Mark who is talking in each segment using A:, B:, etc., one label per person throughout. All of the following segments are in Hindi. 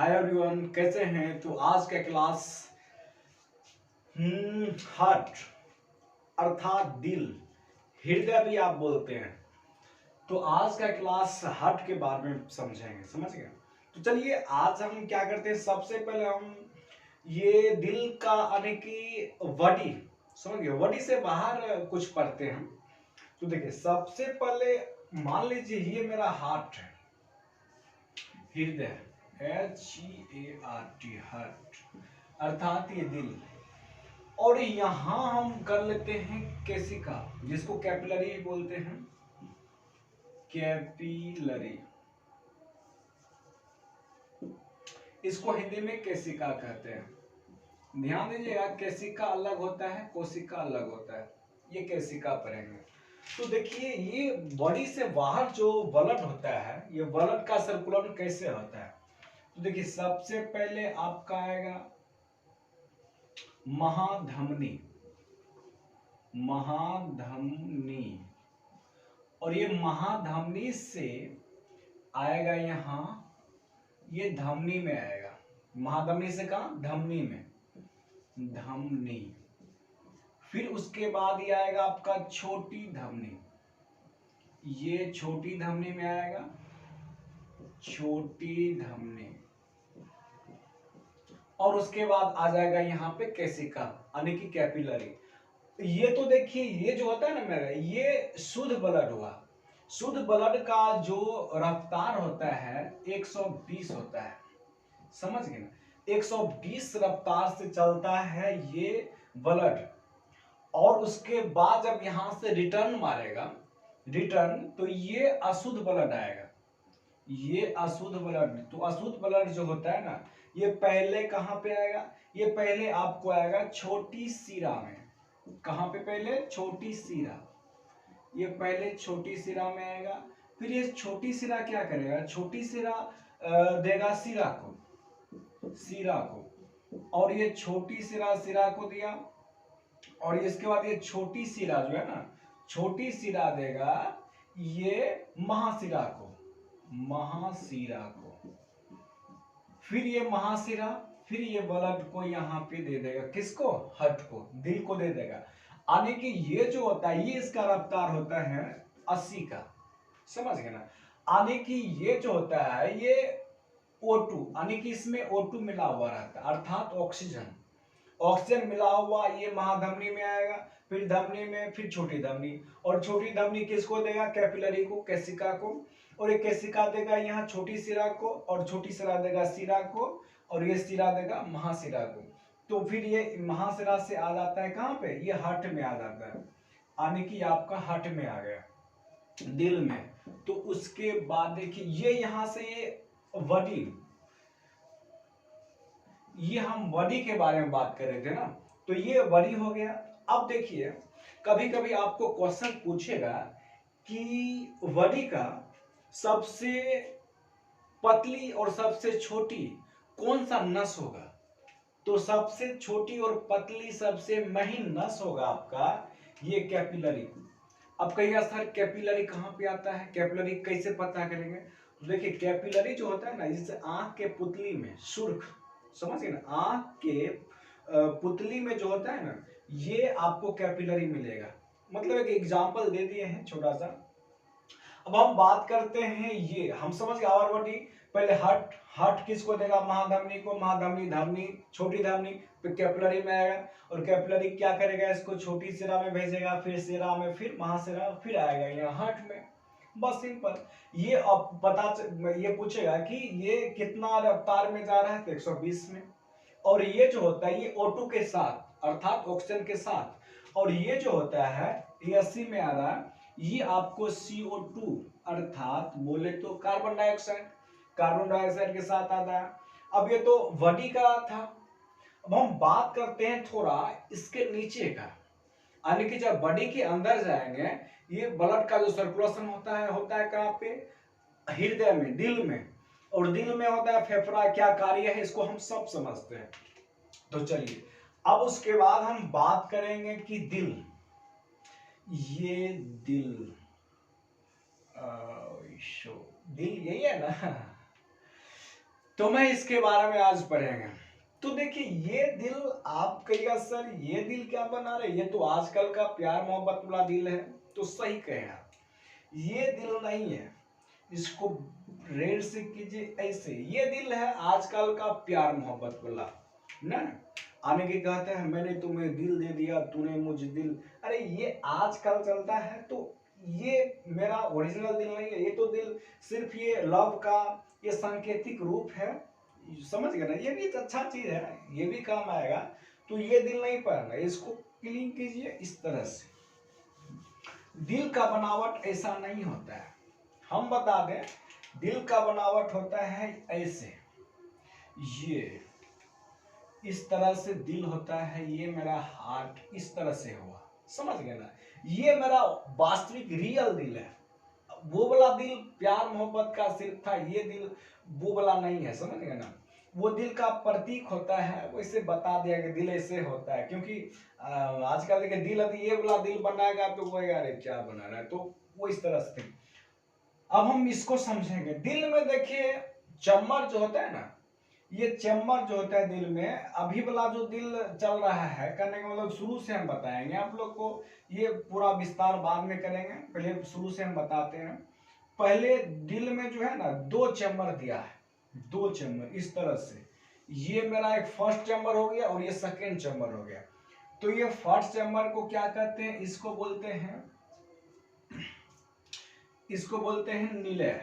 A: हाय एवरीवन, कैसे हैं? तो आज का क्लास हार्ट अर्थात दिल, हृदय भी आप बोलते हैं। तो आज का क्लास हार्ट के बारे में समझेंगे, समझ गए? तो चलिए आज हम क्या करते हैं, सबसे पहले हम ये दिल का यानी कि बॉडी, समझ गए, बॉडी से बाहर कुछ पढ़ते हैं। तो देखिए सबसे पहले मान लीजिए ये मेरा हार्ट है, हृदय, HEART, हार्ट अर्थात ये दिल। और यहां हम कर लेते हैं केसिका, जिसको कैपिलरी बोलते हैं, कैपिलरी, इसको हिंदी में केसिका कहते हैं। ध्यान दीजिएगा, केसिका अलग होता है, कोशिका अलग होता है, ये केसिका पढ़ेंगे। तो देखिए ये बॉडी से बाहर जो ब्लड होता है, ये ब्लड का सर्कुलेशन कैसे होता है। तो देखिए सबसे पहले आपका आएगा महाधमनी, महाधमनी, और ये महाधमनी से आएगा यहां, ये धमनी में आएगा। महाधमनी से कहा, धमनी में, धमनी। फिर उसके बाद ये आएगा आपका छोटी धमनी, ये छोटी धमनी में आएगा, छोटी धमनी। और उसके बाद आ जाएगा यहाँ पे केसिका यानी कि कैपिलरी। ये तो देखिए ये जो होता है ना मेरा, ये शुद्ध ब्लड हुआ। शुद्ध ब्लड का जो रफ्तार होता है 120 होता है, समझ गए ना, 120 रफ्तार से चलता है ये ब्लड। और उसके बाद जब यहां से रिटर्न मारेगा, रिटर्न, तो ये अशुद्ध ब्लड आएगा, ये अशुद्ध ब्लड। तो अशुद्ध ब्लड जो होता है ना, ये पहले कहां पे आएगा, ये पहले आपको आएगा छोटी शिरा में। कहां पे? पहले छोटी शिरा, ये पहले छोटी शिरा में आएगा। फिर ये छोटी शिरा क्या करेगा, छोटी शिरा देगा शिरा को, शिरा को, और ये छोटी शिरा शिरा को दिया। और इसके बाद ये छोटी शिरा जो है ना, छोटी शिरा देगा ये महाशिरा को, महाशिरा को। फिर ये महाशिरा, फिर ये ब्लड को यहाँ पे दे देगा, किसको? हार्ट को, दिल को दे देगा। यानी कि ये जो होता है, ये इसका रफ्तार होता है 80 का, समझ गए ना। यानी कि ये जो होता है ये O2, यानी कि इसमें O2 मिला हुआ रहता है, अर्थात ऑक्सीजन, ऑक्सीजन मिला हुआ ये महाधमनी में आएगा। फिर धमनी में, फिर छोटी धमनी, और छोटी धमनी किसको देगा? कैपिलरी को, केसिका को। और ये केसिका देगा यहाँ छोटी शिरा को, और छोटी शिरा देगा शिरा को, और ये शिरा देगा महाशिरा को। तो फिर ये महाशिरा से आ जाता है कहाँ पे? ये हार्ट में आ जाता है, यानी कि आपका हार्ट में आ गया, दिल में। तो उसके बाद देखिए ये यहां से ये बॉडी, ये हम बॉडी के बारे में बात कर रहे थे ना, तो ये बॉडी हो गया। अब देखिए कभी कभी आपको क्वेश्चन पूछेगा कि बॉडी का सबसे पतली और सबसे छोटी कौन सा नस होगा। तो सबसे छोटी और पतली सबसे महीन नस होगा आपका ये कैपिलरी। अब कहिएगा सर कैपिलरी कहाँ पे आता है, कैपिलरी कैसे पता करेंगे? तो देखिए कैपिलरी जो होता है ना, जैसे आंख के पुतली में सुर्ख, समझ गए ना, आंख के पुतली में जो होता है ना, ये आपको कैपिलरी मिलेगा। मतलब एक एग्जांपल दे दिए हैं छोटा सा। अब हम बात करते हैं, ये हम समझ गए आवर बॉडी। पहले हार्ट, हार्ट किसको देगा? महाधमनी को, महाधमनी, धमनी, छोटी धमनी, फिर कैपिलरी में आएगा। और कैपिलरी क्या करेगा? इसको छोटी शिरा में भेजेगा, फिर शिरा में, फिर महाशिरा, फिर आएगा यहाँ हार्ट में। बस सिंपल। ये अब ये पूछेगा कि ये कितना रफ्तार में जा रहा है, तो 120 में। और ये जो होता है ये O2 के साथ, अर्थात ऑक्सीजन के साथ। और ये जो होता है ये 80 में आ रहा है, ये आपको CO2 अर्थात बोले तो कार्बन डाइऑक्साइड, कार्बन डाइऑक्साइड के साथ आता है। अब ये तो बॉडी का था। अब हम बात करते हैं थोड़ा इसके नीचे का, यानी कि जब बॉडी के अंदर जाएंगे, ये ब्लड का जो सर्कुलेशन होता है कहाँ पे? हृदय में, दिल में। और दिल में होता है फेफड़ा, क्या कार्य है इसको हम सब समझते हैं। तो चलिए अब उसके बाद हम बात करेंगे कि दिल, ये दिल, दिल यही है ना। तो मैं इसके बारे में आज पढ़ेंगे। तो देखिए ये दिल, आप कहिएगा सर ये दिल क्या बना रहे, ये तो आजकल का प्यार मोहब्बत वाला दिल है। तो सही कहे आप, ये दिल नहीं है, इसको रेड से कीजिए ऐसे, ये दिल है आजकल का प्यार मोहब्बत वाला ना। आने के कहते हैं मैंने तुम्हें दिल दे दिया तूने मुझे दिल, अरे ये आजकल चलता है। तो ये मेरा ओरिजिनल दिल नहीं है, ये तो दिल सिर्फ ये लव का ये सांकेतिक रूप है, समझ गए ना। ये भी एक अच्छा चीज है, ये भी काम आएगा। तो ये दिल नहीं पढ़ना, इसको क्लीन कीजिए इस तरह से। दिल का बनावट ऐसा नहीं होता है, हम बता दें दिल का बनावट होता है ऐसे, ये इस तरह से दिल होता है, ये मेरा हार्ट इस तरह से हुआ, समझ गए ना। ये मेरा वास्तविक रियल दिल है, वो वाला दिल प्यार मोहब्बत का सिर्फ था, ये दिल वो वाला नहीं है, समझ गए ना। वो दिल का प्रतीक होता है, वैसे बता दिया कि दिल ऐसे होता है, क्योंकि आजकल देखिए दिल अभी ये वाला दिल बनाएगा तो वो यार क्या बना रहा है, तो वो इस तरह से। अब हम इसको समझेंगे। दिल में देखिए चम्मर जो होता है ना, ये चैम्बर जो होता है दिल में, अभी वाला जो दिल चल रहा है, करने का मतलब शुरू से हम बताएंगे आप लोग को, ये पूरा विस्तार बाद में करेंगे, पहले शुरू से हम बताते हैं। पहले दिल में जो है ना दो चैम्बर दिया है, दो चैम्बर इस तरह से, ये मेरा एक फर्स्ट चैम्बर हो गया और ये सेकेंड चैम्बर हो गया। तो ये फर्स्ट चैम्बर को क्या कहते हैं, इसको बोलते हैं, इसको बोलते हैं निलय,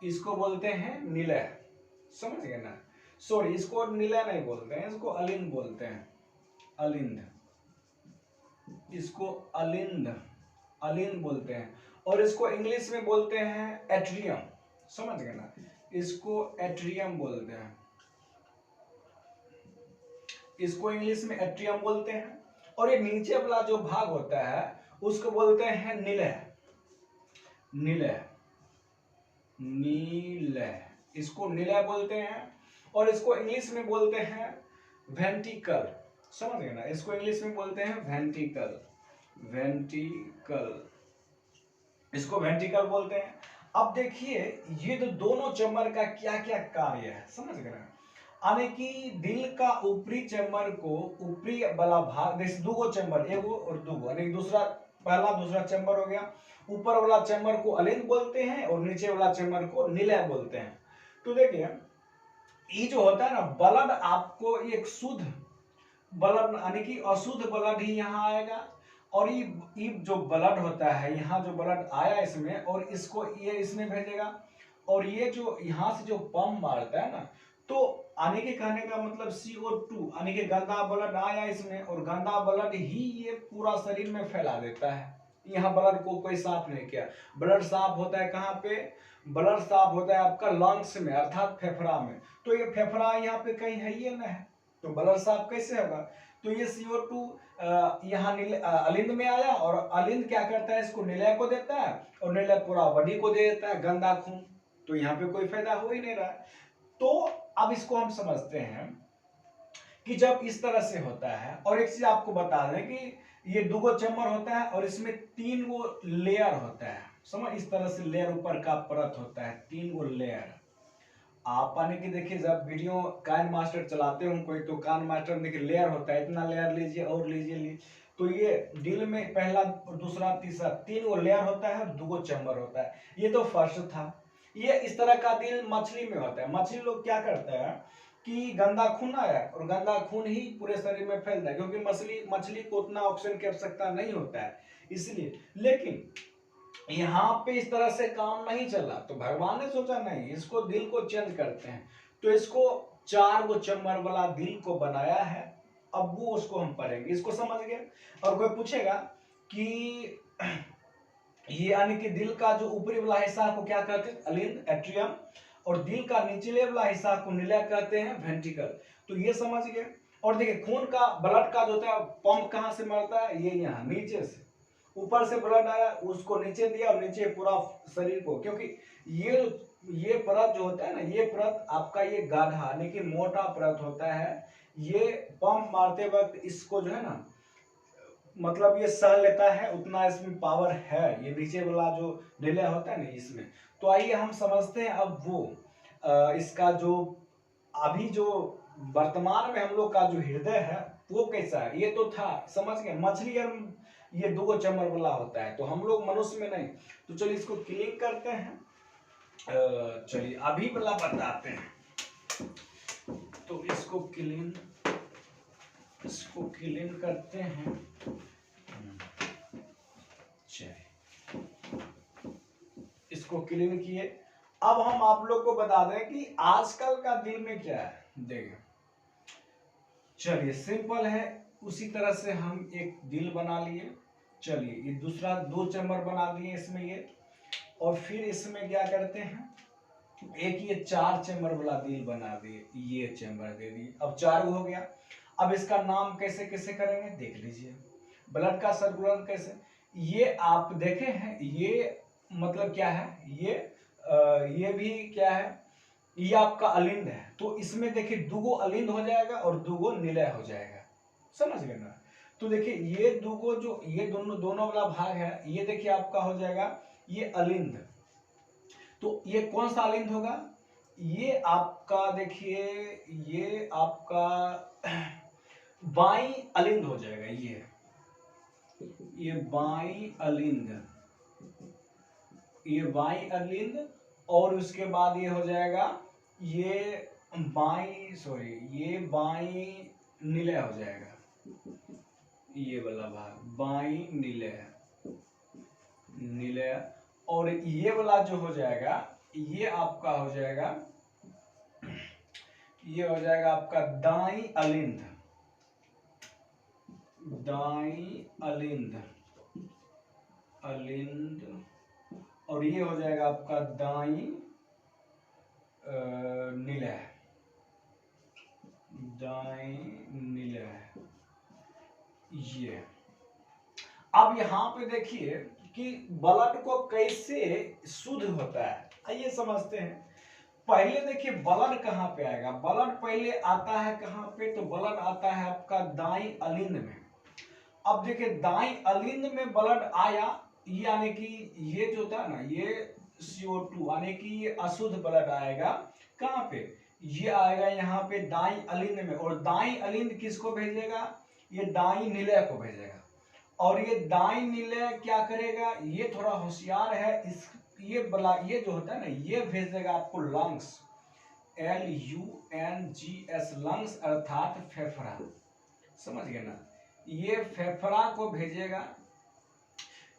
A: इसको बोलते हैं निलय, समझ गए ना। सॉरी इसको निलय नहीं बोलते हैं, इसको अलिंद बोलते हैं, अलिंद, इसको अलिंद, अलिंद बोलते हैं। और इसको इंग्लिश में बोलते हैं एट्रियम, समझ गए ना, इसको एट्रियम बोलते हैं, इसको इंग्लिश में एट्रियम बोलते हैं। और ये नीचे वाला जो भाग होता है उसको बोलते हैं निलय, निलय, नीलय, इसको निलय बोलते हैं। और इसको इंग्लिश में बोलते हैं वेंट्रिकल, समझ गए ना, इसको इंग्लिश में बोलते हैं वेंट्रिकल, वेंट्रिकल, इसको वेंट्रिकल बोलते हैं। अब देखिए ये तो दोनों चैम्बर का क्या क्या कार्य है, समझ गए ना। यानी कि दिल का ऊपरी चैम्बर को, ऊपरी वाला भाग, जैसे दो चैम्बर, एगो और दूगो, यानी दूसरा पहला दूसरा चैम्बर हो गया। ऊपर वाला चैम्बर को अलिंद बोलते हैं और नीचे वाला चैम्बर को निलय बोलते हैं। तो देखिए ये जो होता है ना ब्लड, आपको एक शुद्ध ब्लड यानी कि अशुद्ध ब्लड ही यहाँ आएगा। और ये जो ब्लड होता है, यहाँ जो ब्लड आया इसमें, और इसको ये इसमें भेजेगा। और ये जो यहाँ से जो पंप मारता है ना, तो आने के कहने का मतलब CO2 यानी कि गंदा ब्लड आया इसमें, और गंदा ब्लड ही ये पूरा शरीर में फैला देता है। यहाँ ब्लड को कोई साफ नहीं किया। ब्लड साफ होता है कहाँ पे, ब्लड साफ होता है आपका लंग्स में, अर्थात फेफड़ा में। तो ये फेफड़ा यहाँ पे कहीं है ये ना है, तो ब्लड साफ कैसे होगा। तो ये CO2 यहाँ अलिंद में आया, और अलिंद क्या करता है, इसको निलय को देता है, और निलय पूरा बॉडी को दे देता है गंदा खून। तो यहाँ पे कोई फायदा हो ही नहीं रहा है। तो अब इसको हम समझते हैं कि जब इस तरह से होता है, और एक चीज आपको बता दें कि ये दुगो चैम्बर होता है और इसमें 3 गो लेयर होता है, समझ, इस तरह से लेयर ऊपर का परत होता है, 3 गो लेयर। आप पाने की देखिए जब वीडियो कान मास्टर चलाते हो कोई, तो कान मास्टर देखिए लेयर होता है, इतना लेयर लीजिए और लीजिए। तो ये दिल में पहला दूसरा तीसरा 3 गो लेयर होता है और 2 गो चैम्बर होता है। ये तो फर्स्ट था। ये इस तरह का दिल मछली में होता है। मछली लोग क्या करते हैं कि गंदा खून आया और गंदा खून ही पूरे शरीर में फैलता है, क्योंकि मछली को उतना ऑक्सीजन की आवश्यकता नहीं होता है इसलिए। लेकिन यहाँ पे इस तरह से काम नहीं चला, तो भगवान ने सोचा नहीं, इसको दिल को चेंज करते हैं। तो इसको 4 गो चैम्बर वाला दिल को बनाया है। अब वो उसको हम पढ़ेंगे, इसको समझ गए। और कोई पूछेगा कि ये यानी कि दिल का जो ऊपरी वाला हिस्सा को क्या कहते हैं, अलिंद, एट्रियम, और दिल का निचले वाला हिस्सा को निलय कहते हैं, वेंट्रिकल। तो ये समझ गए। और देखिए खून का, ब्लड का जो होता है पंप कहाँ से मारता है, ये यहाँ नीचे से, ऊपर से ब्लड आया उसको नीचे दिया और नीचे पूरा शरीर को, क्योंकि ये परत जो होता है ना, ये परत आपका ये गाढ़ा यानी कि मोटा परत होता है। ये पंप मारते वक्त इसको जो है ना, मतलब ये सह लेता है, उतना इसमें पावर है, ये नीचे वाला जो निलय होता है ना इसमें। तो आइए हम समझते हैं अब वो इसका जो अभी जो वर्तमान में हम लोग का जो हृदय है वो कैसा है, ये तो था समझ गए, मछली और ये दो चैम्बर वाला होता है, तो हम लोग मनुष्य में नहीं। तो चलिए इसको क्लीन करते हैं, चलिए अभी वाला बताते हैं। तो इसको क्लीन करते हैं। चलिए इसको क्लीन किए। अब हम आप लोग को बता दें कि आजकल का दिल में क्या है, देखिए चलिए सिंपल है, उसी तरह से हम एक दिल बना लिए। चलिए ये दूसरा 2 चैम्बर बना दिए इसमें ये, और फिर इसमें क्या करते हैं, एक ये 4 चैम्बर वाला दिल बना दिए, ये चैम्बर दे दिए, अब 4 हो गया। अब इसका नाम कैसे कैसे करेंगे देख लीजिए, ब्लड का सर्कुलेशन कैसे, ये आप देखे हैं, ये मतलब क्या है, ये भी क्या है, ये आपका अलिंद है, तो इसमें देखिए 2 अलिंद हो जाएगा और 2 निलय हो जाएगा, समझ गए ना। तो देखिए ये 2 जो ये दोनों वाला भाग है, ये देखिए आपका हो जाएगा ये अलिंद। तो ये कौन सा अलिंद होगा, ये आपका देखिए, ये आपका बाई अलिंद हो जाएगा, ये बाई अलिंद, ये बाई अलिंद, और उसके बाद ये हो जाएगा ये ये बाई निलय हो जाएगा, ये वाला भाग बाई निलय, और ये वाला जो हो जाएगा ये आपका हो जाएगा, ये हो जाएगा आपका दाई अलिंद, अलिंद, और ये हो जाएगा आपका दाई निलय, ये। अब यहाँ पे देखिए कि ब्लड को कैसे शुद्ध होता है, आइए समझते हैं। पहले देखिए ब्लड कहाँ पे आएगा, ब्लड पहले आता है कहाँ पे, तो ब्लड आता है आपका दाई अलिंद में। अब देखिए दाई अलिंद में ब्लड आया, यानी कि ये जो था ना, ये CO2 यानी कि ये अशुद्ध ब्लड आएगा कहाँ पे, ये आएगा यहाँ पे दाई अलिंद में, और दाई अलिंद किसको भेजेगा, ये दाई निलय को भेजेगा, और ये दाई निलय क्या करेगा, ये थोड़ा होशियार है, इस ये जो होता है ना, ये भेज देगा आपको लंग्स, LUNGS लंग्स अर्थात फेफड़ा, समझ गए ना, ये फेफड़ा को भेजेगा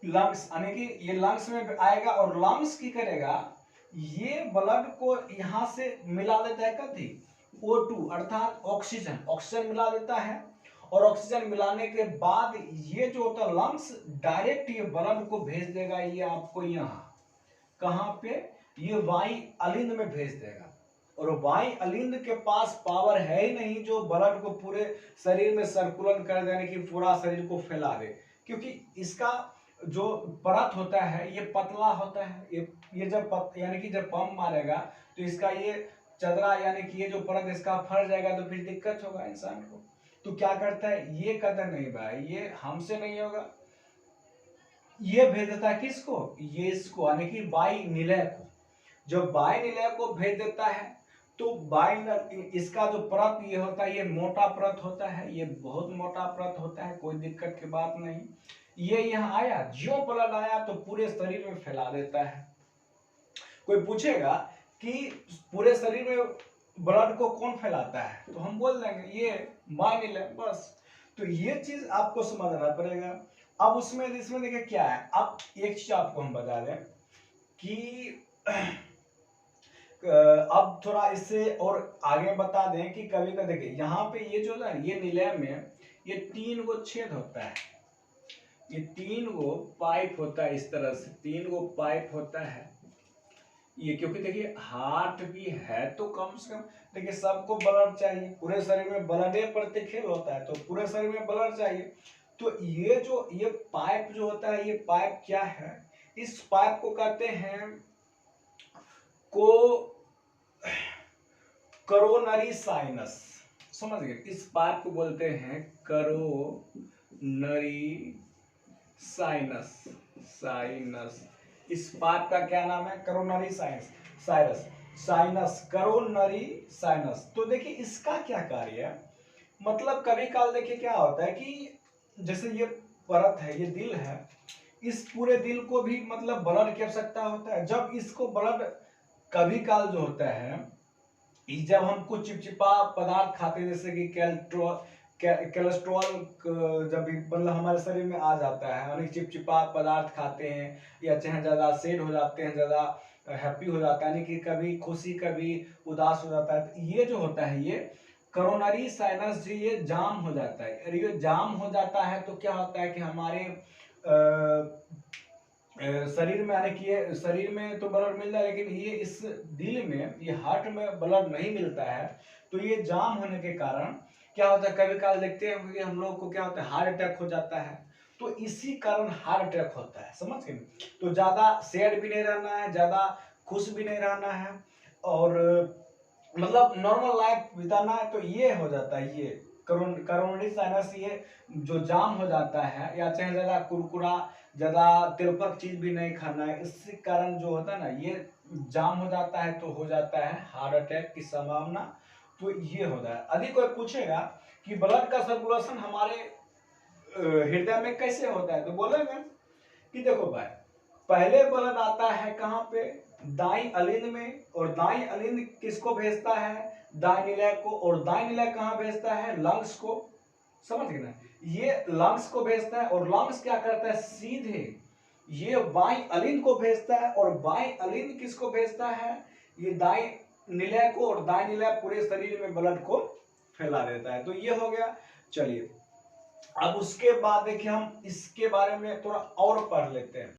A: लंग्स, यानी कि ये लंग्स में आएगा, और लंग्स की करेगा, ये ब्लड को यहां से मिला देता है कथी, O2 अर्थात ऑक्सीजन मिला देता है, और ऑक्सीजन मिलाने के बाद ये जो होता है लंग्स डायरेक्ट ये ब्लड को भेज देगा, ये आपको यहाँ कहाँ पे, ये वाई अलिंद में भेज देगा, और वाई अलिंद के पास पावर है ही नहीं जो ब्लड को पूरे शरीर में सर्कुलन कर देने की, पूरा शरीर को फैला दे, क्योंकि इसका जो परत होता है ये पतला होता है, ये जब यानी कि जब पंप मारेगा तो इसका ये चदरा यानी कि ये जो परत इसका फट जाएगा, तो फिर दिक्कत होगा इंसान को। तो क्या करता है, ये कदर नहीं भाई, ये हमसे नहीं होगा, ये भेज देता है किसको, ये इसको यानी कि बाई निलय को। जब बाई निलय को भेज देता है तो इसका जो परत ये होता है, ये मोटा परत होता है, ये बहुत मोटा परत होता है, कोई दिक्कत की बात नहीं। ये यहाँ आया, जो ब्लड आया तो पूरे शरीर में फैला देता है। कोई पूछेगा कि पूरे शरीर में ब्लड को कौन फैलाता है, तो हम बोल देंगे ये बाई निलय, बस। तो ये चीज आपको समझना पड़ेगा। अब उसमें इसमें देखिए क्या है, अब एक चीज आपको हम बता दें कि अब थोड़ा इससे और आगे बता दें कि कभी कभी देखिए यहाँ पे ये जो है ये निलय में ये 3 गो छेद होता है, ये 3 गो पाइप होता है, इस तरह से 3 गो पाइप होता है ये, क्योंकि देखिए हार्ट भी है तो कम से कम देखिए सबको ब्लड चाहिए, पूरे शरीर में ब्लडे प्रति खेल होता है, तो पूरे शरीर में ब्लड चाहिए। तो ये पाइप जो होता है, ये पाइप क्या है, इस पाइप को कहते हैं करोनरी साइनस, समझ गए, इस पाइप को बोलते हैं करोनरी साइनस। इस पाइप का क्या नाम है, coronary sinus. Sinus, coronary sinus. तो देखिए इसका क्या कार्य है, मतलब कभी काल देखिए क्या होता है कि जैसे ये परत है, ये दिल है, इस पूरे दिल को भी मतलब ब्लड की आवश्यकता होता है। जब इसको ब्लड कभी काल जो होता है, जब हम कुछ चिपचिपा पदार्थ खाते हैं जैसे कि कोलेस्ट्रॉल, जब भी मतलब हमारे शरीर में आ जाता है, यानी चिपचिपा पदार्थ खाते हैं, या चाहे ज्यादा सैड हो जाते हैं, ज्यादा हैप्पी हो जाता है, यानी कि कभी खुशी कभी उदास हो जाता है, तो ये जो होता है ये कोरोनरी साइनस जो ये जाम हो जाता है। और ये जाम हो जाता है तो क्या होता है कि हमारे शरीर में, यानी कि शरीर में तो ब्लड मिलता है, लेकिन ये इस दिल में, ये हार्ट में ब्लड नहीं मिलता है। तो ये जाम होने के कारण क्या होता है, कभी काल देखते हैं कि हम लोग को क्या होता है, हार्ट अटैक हो जाता है। तो इसी कारण हार्ट अटैक होता है, समझ गए। तो ज्यादा सैड भी नहीं रहना है, ज्यादा खुश भी नहीं रहना है, और मतलब नॉर्मल लाइफ बिताना है, तो ये हो जाता है, ये कोरोनरी साइनस, ये जो जाम हो जाता है, या चाहे ज्यादा कुरकुरा, ज्यादा तिलपक चीज भी नहीं खाना है, इसके कारण जो होता है ना, ये जाम हो जाता है, तो हो जाता है हार्ट अटैक की संभावना। तो ये होता है। यदि कोई पूछेगा कि ब्लड का सर्कुलेशन हमारे हृदय में कैसे होता है, तो बोलेंगे कि देखो भाई, पहले ब्लड आता है कहाँ पे, दाई अलिंद में, और दाई अलिंद किसको भेजता है, दाई निलय को, और दाई निलय कहाँ भेजता है, लंग्स को, समझ गए ना, ये लंग्स को भेजता है, और लंग्स क्या करता है, सीधे ये बाई अलिंद को भेजता है, और बाई अलिंद किसको भेजता है, ये दाई निलय को, और दाई निलय पूरे शरीर में ब्लड को फैला देता है। तो ये हो गया। चलिए अब उसके बाद देखिए हम इसके बारे में थोड़ा और पढ़ लेते हैं।